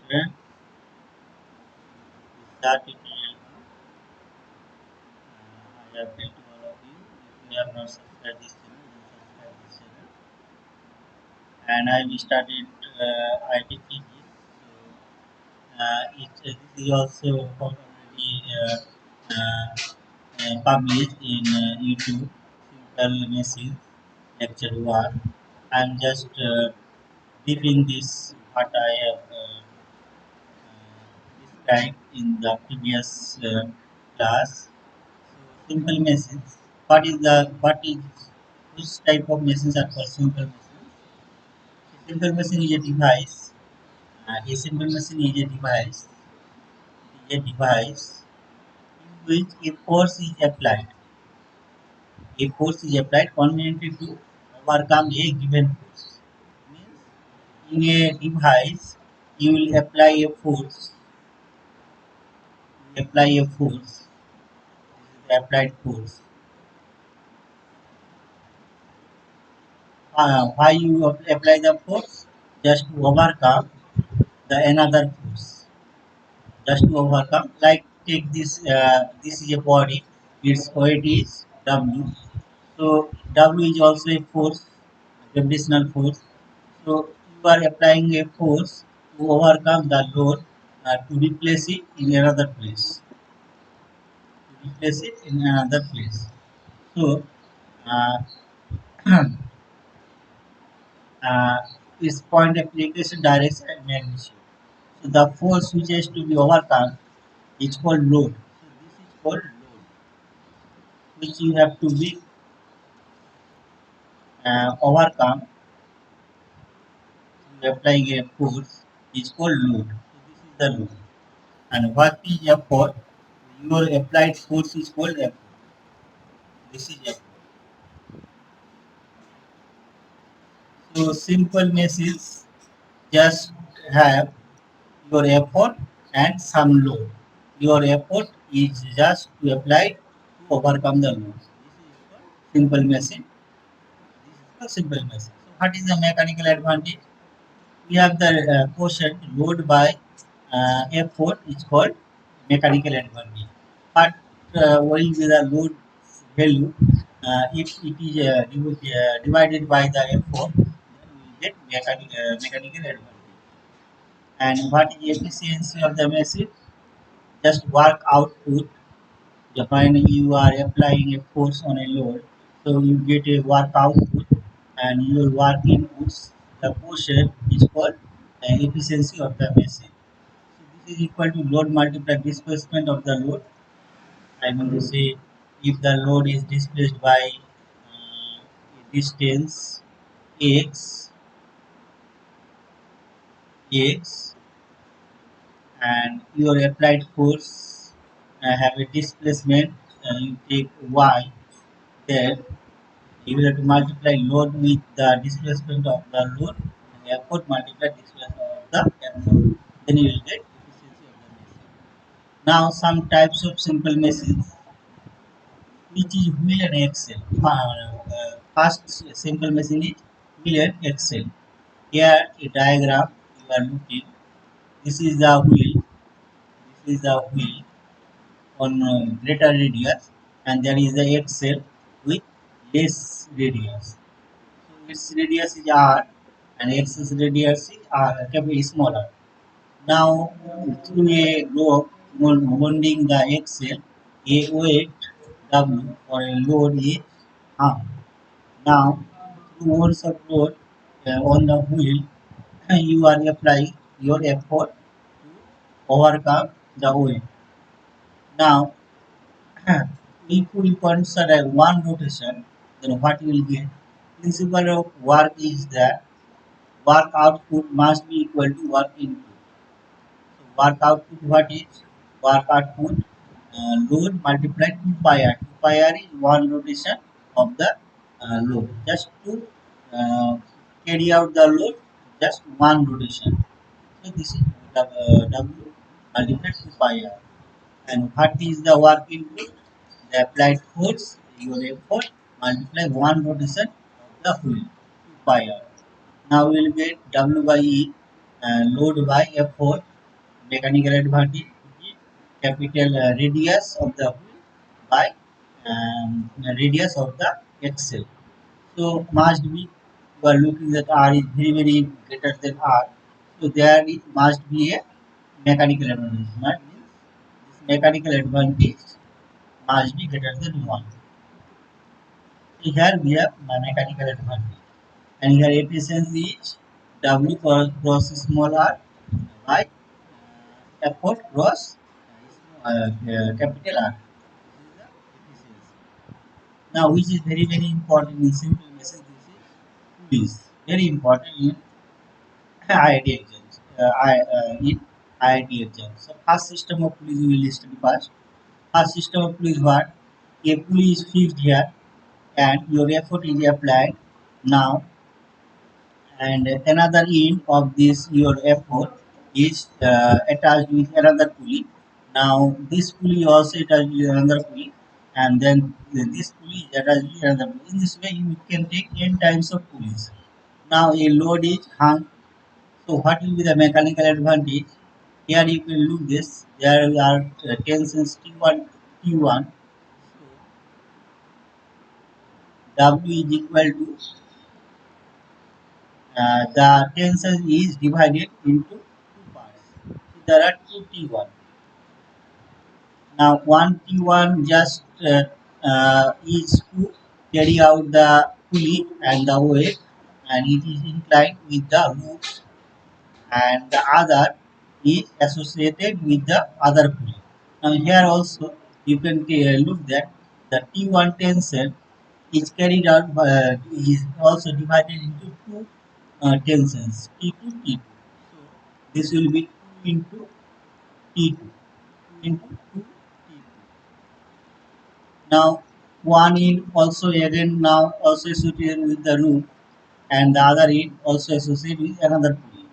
student. Start tutorial now. I appeal to all of you. If you have not subscribed this channel, then subscribe this channel. And I will started IT physics. This is also already published in YouTube. Simple message lecture 1. I'm just briefing this what I have described in the previous class. Simple machines. What is which type of machines are called simple machines? A simple machine is a device. A simple machine is a device in which a force is applied. A force is applied conveniently to overcome a given force. Means in a device you will apply a force. You apply a force. This is the applied force. Why you apply the force? Just to overcome the another force. Just to overcome, like take this is a body, its weight is w, so w is also a force, gravitational force. So you are applying a force to overcome the load, to replace it in another place, so uh, uh, its point application direction and magnitude. So the force which has to be overcome is called load. So this is called load, which you have to be overcome to applying a force is called load. So this is the load. And what is effort? Your applied force is called effort. This is effort. So simple machines just have your effort and some load. Your effort is just to apply to overcome the load. This is called simple machine. This is called simple machine. So what is the mechanical advantage? We have the quotient load by effort is called mechanical advantage. But what will be the load value? If it is divided by the effort, then we will get mechanical advantage. And what is efficiency of the machine? Just work output. When you are applying a force on a load, so you get a work output, and your work inputs, the quotient is called efficiency of the machine. So this is equal to load multiplied displacement of the load. I mean to say, if the load is displaced by a distance x, x, and your applied force have a displacement, you take y, then you will have to multiply load with the displacement of the load, and effort multiply displacement of the effort. Then you will get efficiency of the machine. Now some types of simple machines, which is wheel and axle. First simple machine is wheel and axle. Here a diagram you are looking. This is the wheel. This is the wheel on greater radius, and there is the axle with less radius. So its radius is r, and axis radius is r, can be smaller. Now through a rope bonding the axle, a weight w or a load is arm. Now through force of load on the wheel, you are applying your effort to overcome the weight. Now if we consider one rotation, then what you will get? Principle of work is that work output must be equal to work input. So work output, what is? Work output load multiplied 2 pi r. 2 pi r is one rotation of the load. Just to carry out the load, just one rotation. So this is W multiplied 2 pi r. And what is the work input? The applied force, your effort, multiply one rotation of the wheel, 2 pi r. Now we will get W by E, load by effort, mechanical advantage is capital radius of the wheel by radius of the axle. So must be, you are looking that R is very greater than R. So there it must be a mechanical advantage. That means this mechanical advantage must be greater than 1. So here we have my mechanical advantage. And here efficiency is W cross small r by effort cross capital R. This is the efficiency. Now, which is very important in simple message, this is pulleys. Very important in IIT exams. In IIT exams. So, first system of pulleys we will study first. First system of pulleys what? A pulley is fixed here and your effort is applied now, and another end of this your effort is attached with another pulley. Now this pulley also attached with another pulley, and then this pulley is attached with another pulley. In this way you can take n times of pulleys. Now a load is hung. So what will be the mechanical advantage? Here you can look this, there are tensions T1 T1. So W is equal to the tension is divided into two parts. So there are two T1. Now one T1 just is to carry out the pulley and the weight, and it is inclined with the roots, and the other is associated with the other pulley. Now here also you can look that the T1 tension is carried out is also divided into two tensions T2 T2. So this will be 2 into T2, 2 into 2 T2. Now one in also again now also associated with the root, and the other in also associated with another pulley.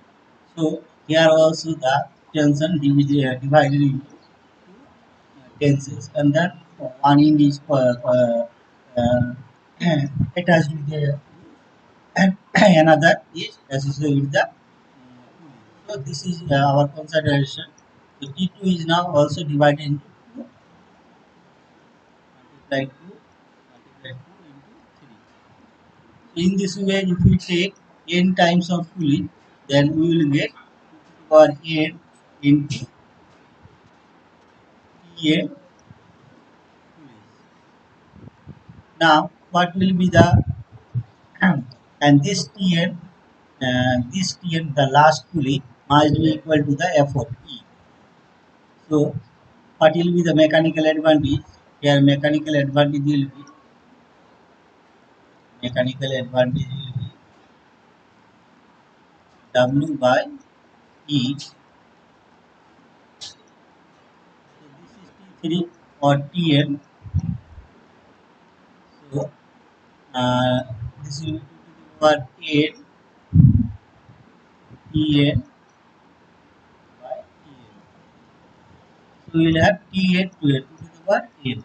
So here also the tension divided into tenses, and then one in is uh, attached with the and another is associated with the so this is our consideration. So T2 is now also divided into 2 multiply 2 multiply 2 into 3. So in this way if we take n times of pulley, then we will get 2 to the power n into Tn pulleys. Now what will be the and this Tn the last pulley must be equal to the effort E. So what will be the mechanical advantage? Here mechanical advantage will be W by E. So this is T3 or Tn. So this will be 2 to the power 8 Tn by Tn. So we will have T8 to 2 to the power 8.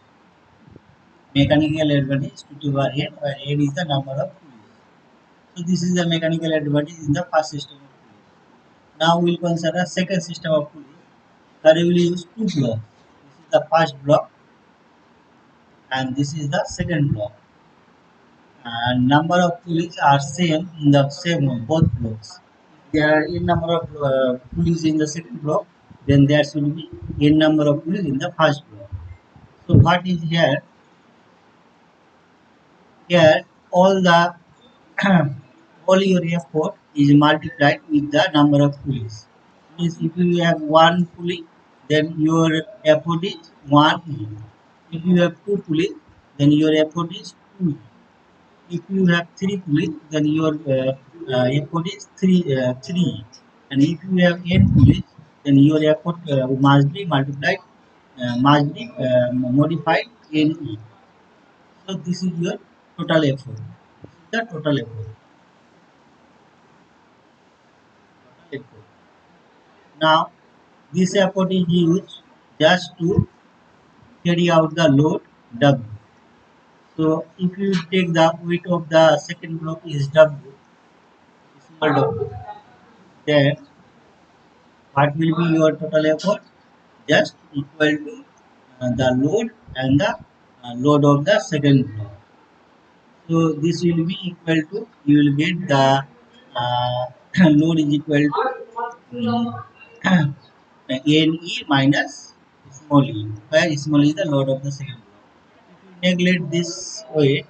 Mechanical advantage 2 to the power 8, where 8 is the number of pulleys. So this is the mechanical advantage in the first system of pulleys. Now we will consider second system of pulleys. Here we will use two blocks. This is the first block and this is the second block. And number of pulleys are same in the same one, both blocks. There are n number of pulleys in the second block, then there should be n number of pulleys in the first block. So what is here? Here all the all your effort is multiplied with the number of pulleys. Means if you have one pulley, then your effort is 1 E. If you have two pulleys, then your effort is 2 E. If you have three pulleys, then your effort is 3 E. And if you have n pulleys, then your effort must be multiplied, must be modified n E. So this is your total effort. This is the total effort. Total effort. Now this effort is used just to carry out the load W. So if you take the weight of the second block is W, small W, then what will be your total effort? Just equal to the load and the load of the second block. So this will be equal to, you will get the uh, load is equal to NE minus small e, where small e is the load of the second block. If you neglect this way,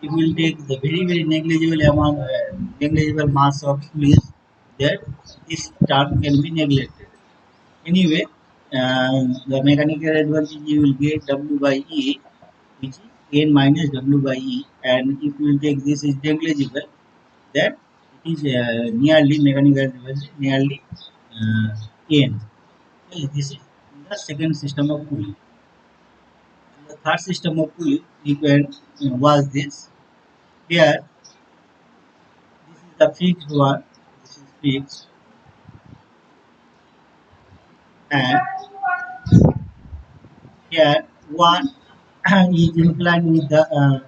it will take the very negligible amount, negligible mass of fluid, that this term can be neglected. Anyway, the mechanical advantage you will get W by E, which is N minus W by E, and if you will take this is negligible, then it is nearly mechanical advantage nearly N. Okay, this is the second system of cooling. The third system of cooling was this. Here, this is the fixed one. This is fixed, and here one is inclined with the uh,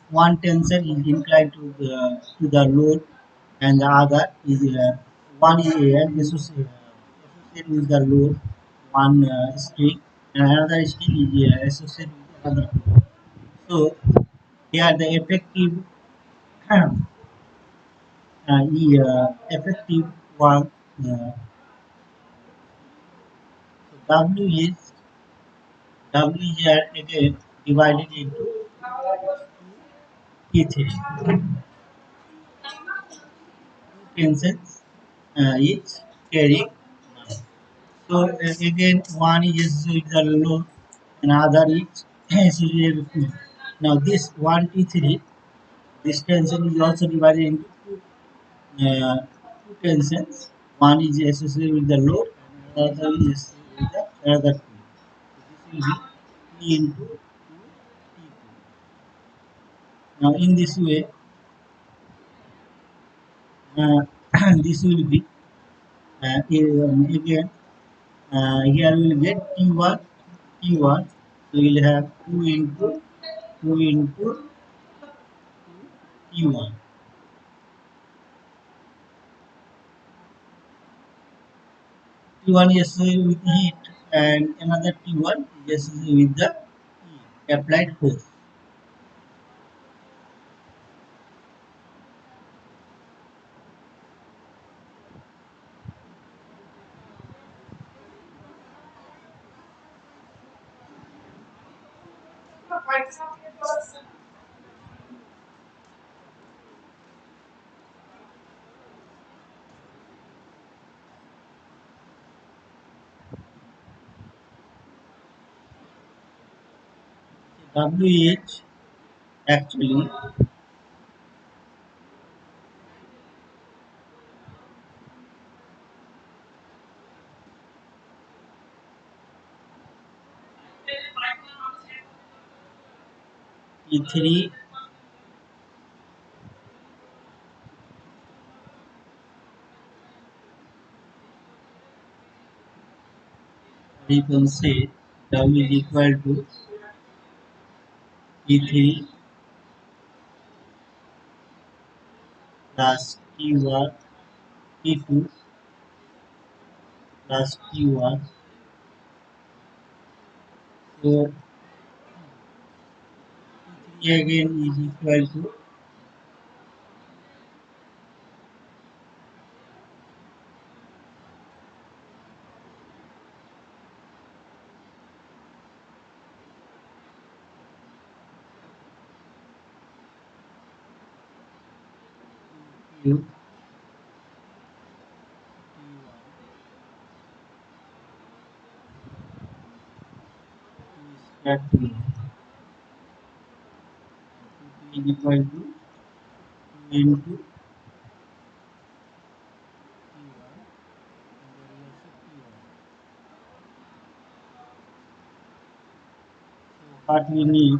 one tensor is inclined to the load, and the other is one is associated with the load, one string, and another string is associated with another load. So here the effective effective one, W is W is here again divided into P3. Tensions each carrying one. So again one is associated with the load, another is associated with two. Now this 1 T3, this tension is also divided into two tensions. One is associated with the load and another is associated with the another two. So this will be P into 2 T2. Now in this way, uh, this will be again here we will get T1, T1. So we will have 2 into T1. T1 is associated with heat and another T1 is associated with the applied force. WH actually T3 we can say W is equal to T3 plus T1 T2 plus T1. So T3 again is equal to Q square T1 is equal to 2 into T1 and there is also T1. So what we need,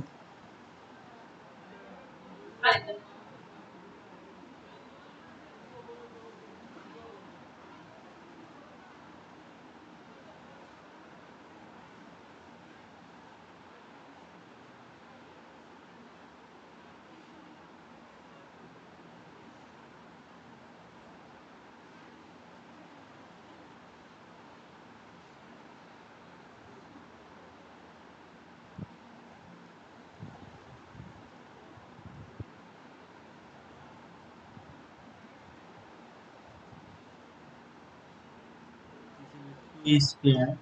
2 square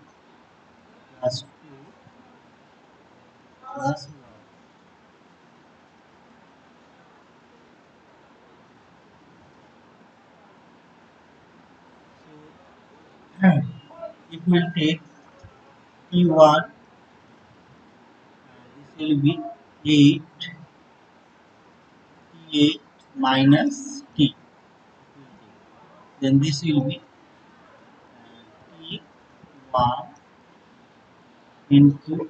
plus 2 plus 1. So if we take T1, this will be 8 T8 minus T. Then this will be T1 into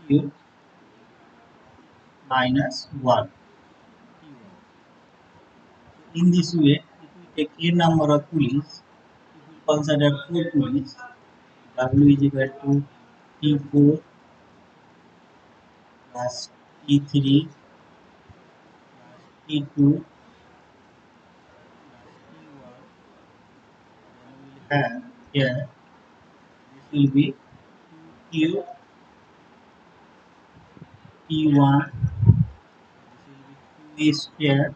2Q minus 1. In this way, if we take a number of pulleys, if we consider 4 pulleys, W is equal to T4 plus T3 plus T2 plus T1. Then we will have here, this will be Q T1, this will be 2 square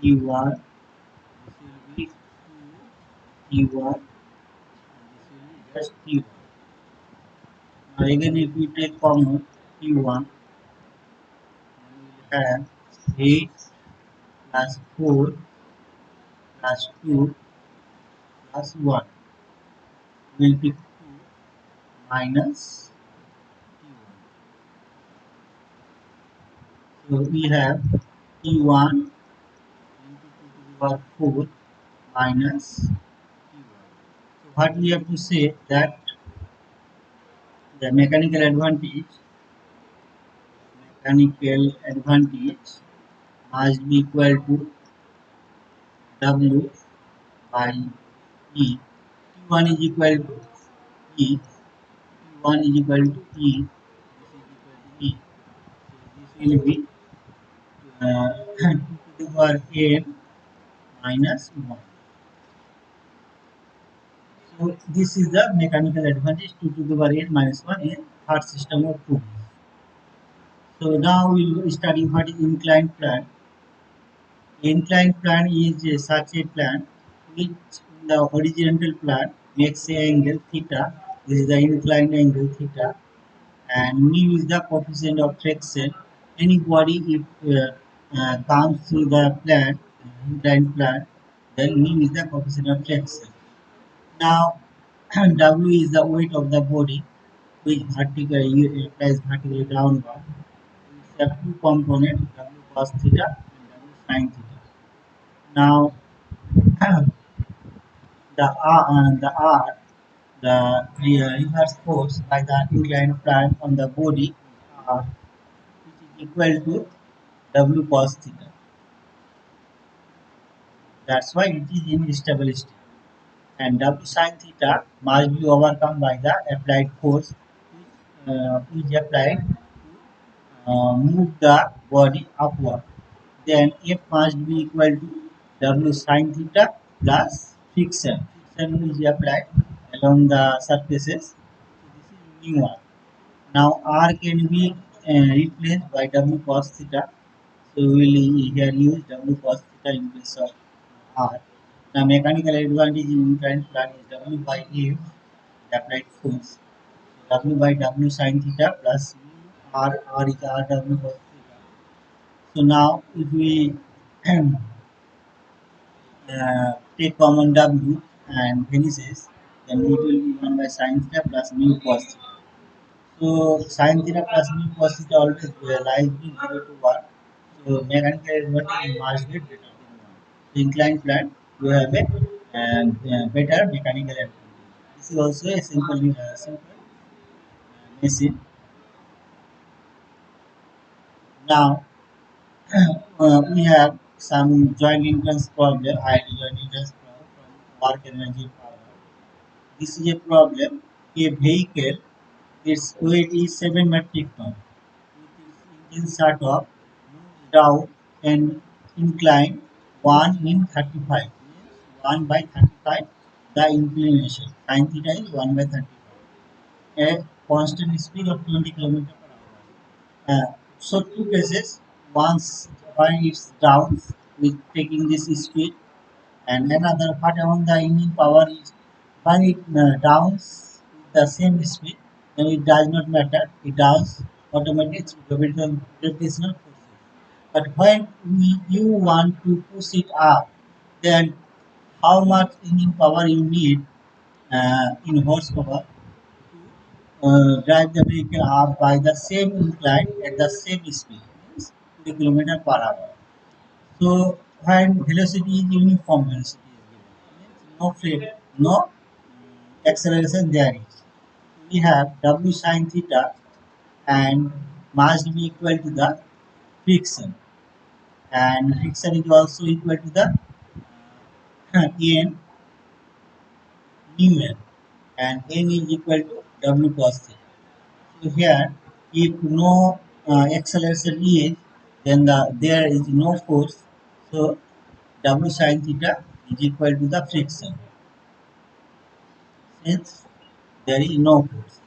T1, this will be 2 T1, and this will be just T1. Now again if we take common T1, then we will have 8 plus 4 plus 2 plus 1 will be 2 minus T1. So we have T1 into 2 to the power 4 minus T1. So what we have to say that the mechanical advantage must be equal to W by E. T1 is equal to E. T1 is equal to E. This is equal to E. So this will be 2 to the power n minus 1. So this is the mechanical advantage 2 to the power n minus 1 in third system of two. So now we will study what is inclined plane. Inclined plane is such a plane which in the horizontal plane makes a angle theta. This is the inclined angle theta, and mu is the coefficient of traction. Any body if comes through the plane, inclined plane, then mu is the coefficient of traction. Now W is the weight of the body which vertically applies vertically downward. We have two components W cos theta and W sin theta. Now the reverse force by the inclined plane on the body R, which is equal to W cos theta. That's why it is in stable state. And W sin theta must be overcome by the applied force which is applied move the body upward. Then F must be equal to W sin theta plus friction. Friction is applied along the surfaces. So this is mu r. Now R can be replaced by W cos theta. So we will here use W cos theta in place of R. Now mechanical advantage in inclined plane is W by F, the applied force. W by W sin theta plus R, R is R W cos theta. So now if we take common W and vanishes, then it will be 1 by sin theta plus mu cos theta. So sin theta plus mu cos theta always lies between 0 to 1. So mechanical advantage must be greater than 1. So inclined plane you have a better mechanical advantage. This is also a simple machine. Now we have some joint entrance problem, ideal joint entrance problem from work energy power. This is a problem. A vehicle, its weight is 7 metric ton. With its engine start off, moves down and incline 1 in 35. Means 1 by 35 the inclination. Sin theta is 1 by 35. At constant speed of 20 km per hour. So two cases. Once when it's down with taking this speed, And another part on the engine power is when it downs with the same speed, then it does not matter, it does automatically gravitational forces. But when you want to push it up, then how much engine power you need in horsepower drive the vehicle up by the same incline at the same speed, means 20 kilometer per hour. So when velocity is uniform velocity is given, means no no acceleration there is. We have W sine theta and must be equal to the friction, and friction is also equal to the n mu n, and n is equal to W cos theta. So here, if no acceleration is, then there is no force. So W sine theta is equal to the friction, since there is no force.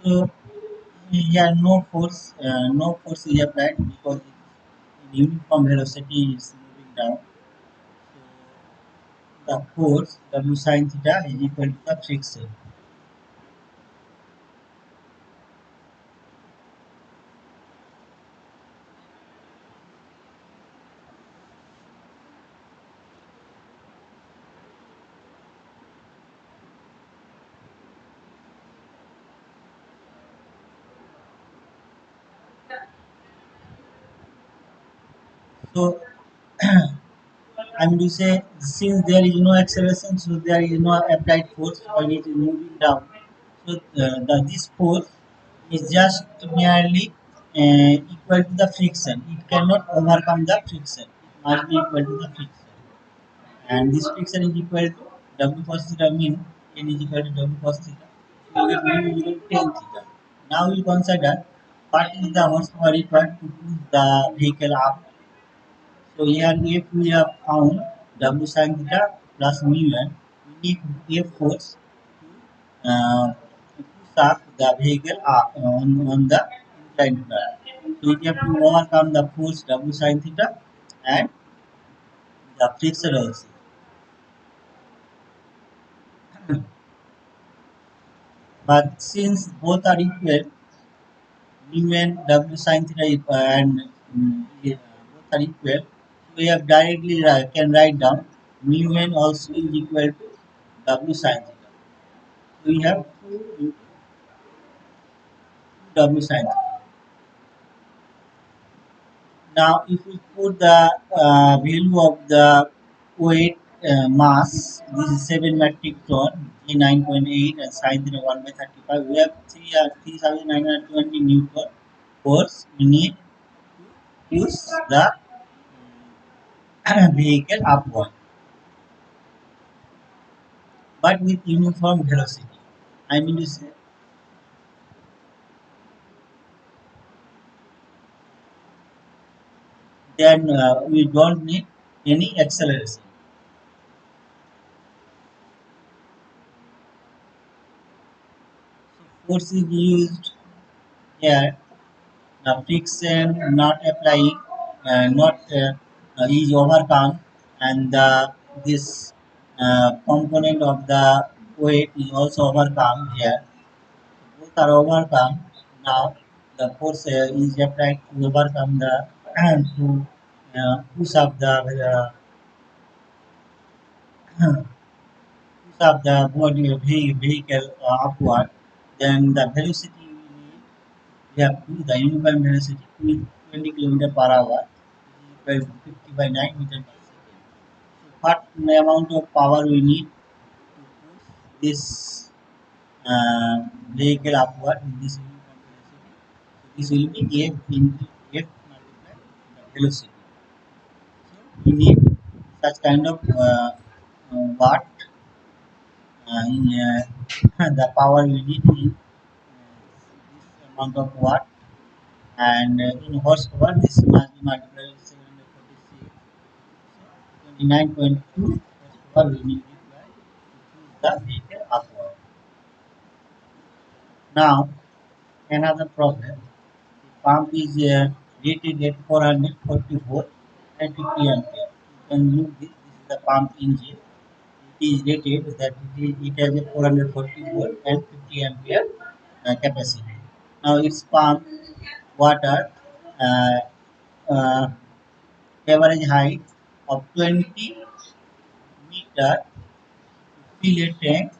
So here no force is applied because in uniform velocity is moving down. So the force W sine theta is equal to the friction. So I mean to say, since there is no acceleration, so there is no applied force when it is moving down. So this force is just merely equal to the friction. It cannot overcome the friction. It must be equal to the friction. And this friction is equal to W cos theta, mean n is equal to W cos theta. So you get mu is equal to tan theta. Now we consider what is the horsepower required to push the vehicle up. So here if we have found W sin theta plus mu n, we need F force to push up the vehicle up on the inclined plane. So we have to overcome the force W sin theta and the friction also. But since both are equal, mu n W sin theta and both are equal, we have directly can write down mu n also is equal to W sin theta. We have 2 W sin theta. Now, if we put the value of the weight mass, this is 7 metric ton, G 9.8 and sin theta 1 by 35, we have 3,920 Newton force we need to push the vehicle upward, but with uniform velocity. I mean to say, then we don't need any acceleration. Force is used here. The friction not applying, not is overcome, and this component of the weight is also overcome here. Both are overcome. Now the force is applied to overcome the to push up the push up the body of vehicle upward. Then the velocity we have to the uniform velocity with 20 kilometer per hour is equal to 50 by 9 meter per second. So what amount of power we need to push this vehicle upward in this uniform velocity? So this will be F into F multiplied the velocity. So we need such kind of watt in the power we need in this amount of watt, and in horsepower this must be multiplied with 746. 29.2 horsepower we need required to push the vehicle upward. Now another problem. The pump is rated at 440 volt and 50 ampere. You can look this. This is the pump engine. It is rated that it has a 440 volt and 50 ampere capacity. Now its pump water uh, uh, average height of 20 meter to fill a tank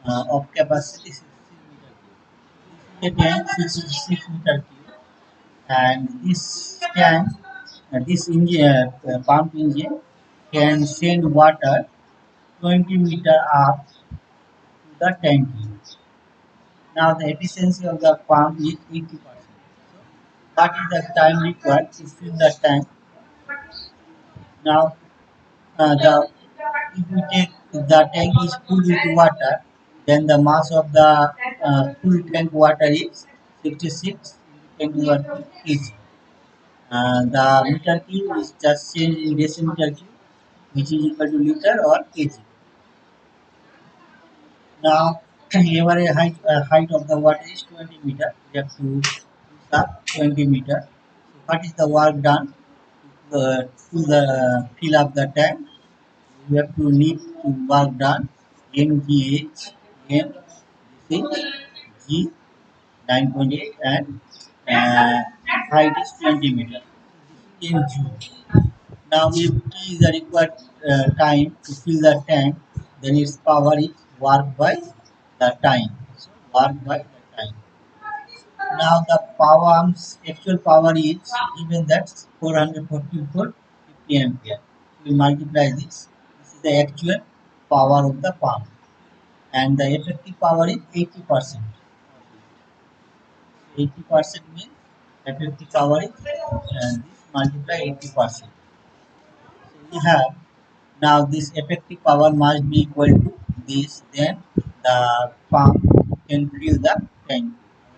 of capacity 66 meter cube. This is a tank 66 meter cube, and this engine, pump engine can send water 20 meter up to the tank. Now the efficiency of the pump is 80%. What is the time required to fill the tank? Now the if we take the tank is full with water, then the mass of the full tank water is 66 into 10 to the kg. The meter cube is just changed in decimeter cube, which is equal to liter or kg. Now, average height of the water is 20 meter. We have to push up 20 meter. So, what is the work done to the fill up the tank? We have to need to work done MGH, M, this is G 9.8, and uh, height is 20 meter. This is MG. Now, if T is the required time to fill the tank, then its power is work by the time. So, work by the time. Now, the power's actual power is given that 444 50 ampere. We multiply this. This is the actual power of the pump, and the effective power is 80%. 80% means effective power is and this multiply 80%. So we have now this effective power must be equal to this, then the pump can fill the tank.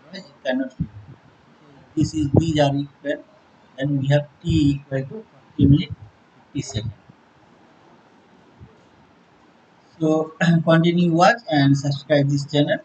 Otherwise it cannot fill. So this is these are equal, then we have T equal to 40 minutes 50 seconds. So continue watch and subscribe this channel.